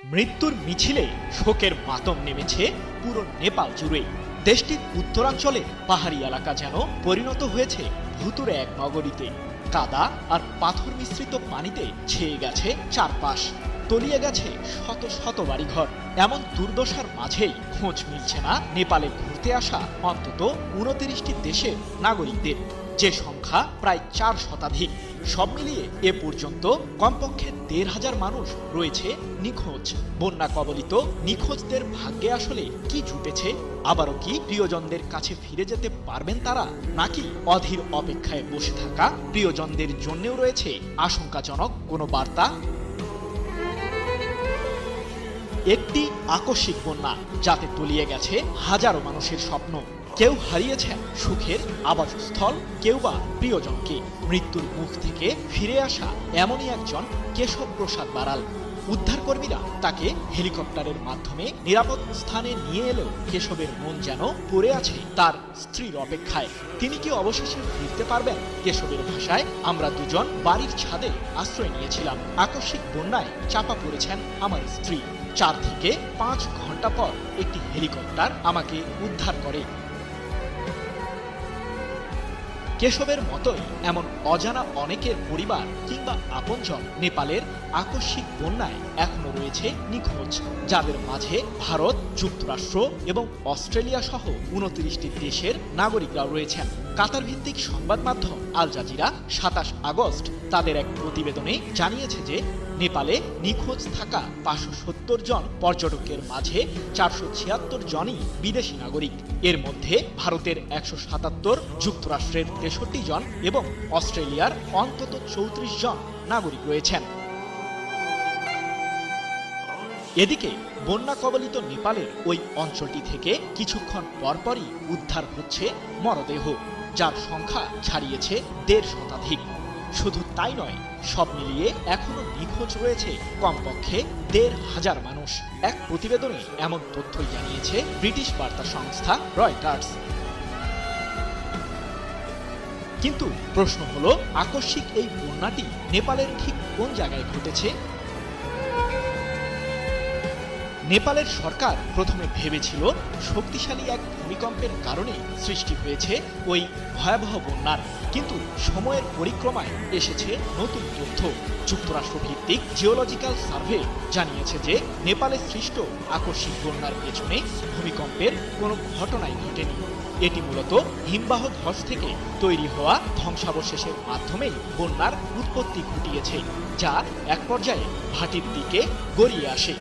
মৃত্যুর মিছিলে শোকের মাতম নেমেছে পুরো নেপাল জুড়ে। দেশটির উত্তরাঞ্চলে পাহাড়ি এলাকা যেন পরিণত হয়েছে ভুতুড়ে এক নগরীতে। কাদা আর পাথর মিশ্রিত পানিতে ছেয়ে গেছে চারপাশ, তলিয়ে গেছে শত শত বাড়িঘর। এমন দুর্দশার মাঝেই খোঁজ মিলছে না নেপালে ঘুরতে আসা অন্তত 29টি দেশের নাগরিকদের, যে সংখ্যা প্রায় 4 শতাধিক। সব মিলিয়ে এ পর্যন্ত কমপক্ষে 1,500 মানুষ রয়েছে নিখোঁজ। বন্যা কবলিত নিখোঁজদের ভাগ্যে আসলে কি জুটেছে? আবারও কি প্রিয়জনদের কাছে ফিরে যেতে পারবেন তারা, নাকি অধীর অপেক্ষায় বসে থাকা প্রিয়জনদের জন্যও রয়েছে আশঙ্কাজনক কোনো বার্তা? একটি আকস্মিক বন্যা যাতে তলিয়ে গেছে হাজারো মানুষের স্বপ্ন। কেউ হারিয়েছেন সুখের আবাসস্থল, কেউ বা প্রিয়জনকে। মৃত্যুর মুখ থেকে ফিরে আসা এমনই একজন কেশব প্রসাদ বারাল। উদ্ধারকর্মীরা তাকে হেলিকপ্টারের মাধ্যমে নিরাপদ স্থানে নিয়ে এলেও কেশবের মন যেন পড়ে আছে তার স্ত্রীর অপেক্ষায়। তিনি কি অবশেষে ফিরতে পারবেন? কেশবের ভাষায়, আমরা দুজন বাড়ির ছাদে আশ্রয় নিয়েছিলাম। আকস্মিক বন্যায় চাপা পড়েছেন আমার স্ত্রী। 4 থেকে 5 ঘন্টা পর একটি হেলিকপ্টার আমাকে উদ্ধার করে। কেশবের মতোই এমন অজানা অনেকের পরিবার কিংবা আপনজন নেপালের আকস্মিক বন্যায় এখনো রয়েছে নিখোঁজ, যাদের মাঝে ভারত, যুক্তরাষ্ট্র এবং অস্ট্রেলিয়া সহ 29টি দেশের নাগরিকরাও রয়েছেন। কাতার ভিত্তিক সংবাদ মাধ্যম আল জাজিরা 27 আগস্ট তাদের এক প্রতিবেদনে জানিয়েছে যে নেপালে নিখোঁজ থাকা 570 জন পর্যটকের মাঝে 476 জনই বিদেশি নাগরিক। এর মধ্যে ভারতের 177, যুক্তরাষ্ট্রের 63 জন এবং অস্ট্রেলিয়ার অন্তত 34 জন নাগরিক রয়েছেন। এদিকে বন্যা কবলিত নেপালের ওই অঞ্চলটি থেকে কিছুক্ষণ পরপরই উদ্ধার হচ্ছে মরদেহ, যার সংখ্যা ছাড়িয়েছে 1.5 শতাধিক। শুধু তাই নয়, সব মিলিয়ে এখনো নিখোঁজ রয়েছে কমপক্ষে 1,500 মানুষ। এক প্রতিবেদনে এমন তথ্যই জানিয়েছে ব্রিটিশ বার্তা সংস্থা রয়টার্স। কিন্তু প্রশ্ন হলো, আকস্মিক এই বন্যাটি নেপালের ঠিক কোন জায়গায় ঘটেছে? নেপালের সরকার প্রথমে ভেবেছিল শক্তিশালী এক ভূমিকম্পের কারণে সৃষ্টি হয়েছে ওই ভয়াবহ বন্যার, কিন্তু সময়ের পরিক্রমায় এসেছে নতুন তথ্য। যুক্তরাষ্ট্র ভিত্তিক জিওলজিক্যাল সার্ভে জানিয়েছে যে নেপালে সৃষ্ট আকস্মিক বন্যার পেছনে ভূমিকম্পের কোনো ঘটনাই ঘটেনি। এটি মূলত হিমবাহ ধস থেকে তৈরি হওয়া ধ্বংসাবশেষের মাধ্যমেই বন্যার উৎপত্তি ঘটিয়েছে, যা এক পর্যায়ে ভাটির দিকে গড়িয়ে আসে।